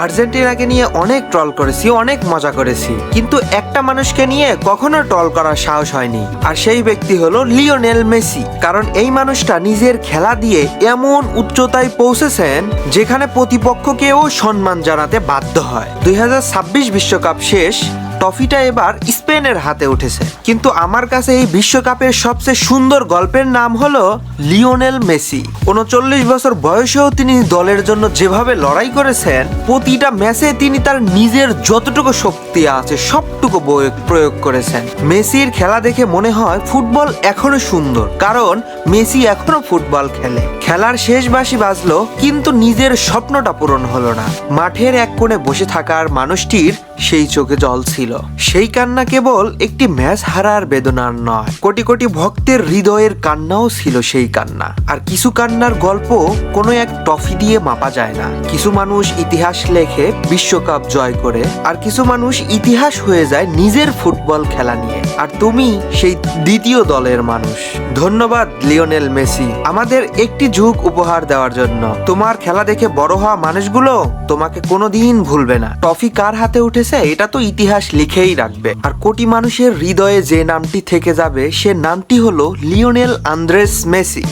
আর্জেন্টিনাকে নিয়ে অনেক ট্রল করেছি, অনেক মজা করেছি, কিন্তু একটা মানুষকে নিয়ে কখনো ট্রল করার সাহস হয়নি, আর সেই ব্যক্তি হলো লিওনেল মেসি। কারণ এই মানুষটা নিজের খেলা দিয়ে এমন উচ্চতায় পৌঁছেছেন যেখানে প্রতিপক্ষকেও সম্মান জানাতে বাধ্য হয়। 2026 বিশ্বকাপ শেষ, ট্রফিটা এবার স্পেনের হাতে উঠেছে, কিন্তু আমার কাছে এই বিশ্বকাপের সবচেয়ে সুন্দর গল্পের নাম হলো লিওনেল মেসি। 39 বছর বয়সেও তিনি দলের জন্য যেভাবে লড়াই করেছেন, প্রতিটা ম্যাচে তিনি তার নিজের যতটুকু শক্তি আছে সবটুকু প্রয়োগ করেছেন। মেসির খেলা দেখে মনে হয় ফুটবল এখনো সুন্দর, কারণ মেসি এখনো ফুটবল খেলে। খেলার শেষ বাঁশি বাজলো, কিন্তু নিজের স্বপ্নটা পূরণ হলো না। মাঠের এক কোণে বসে থাকার মানুষটির সেই চোখে জল ছিল। সেই কান্না কেবল একটি ম্যাচ হারার বেদনার নয়, কোটি কোটি ভক্তের হৃদয়ের কান্নাও ছিল সেই কান্না। আর কিছু কান্নার গল্প কোনো এক ট্রফি দিয়ে মাপা যায় না। কিছু মানুষ ইতিহাস লেখে বিশ্বকাপ জয় করে, আর কিছু মানুষ ইতিহাস হয়ে যায় নিজের ফুটবল খেলা নিয়ে। আর তুমি সেই দ্বিতীয় দলের মানুষ। ধন্যবাদ লিওনেল মেসি, আমাদের একটি যুগ উপহার দেওয়ার জন্য। তোমার খেলা দেখে বড় হওয়া মানুষগুলো তোমাকে কোনোদিন ভুলবে না। ট্রফি কার হাতে উঠেছে এটা তো ইতিহাস লিখেই রাখবে, আর কোটি মানুষের হৃদয়ে যে নামটি থেকে যাবে সে নামটি হলো লিওনেল আন্দ্রেস মেসি।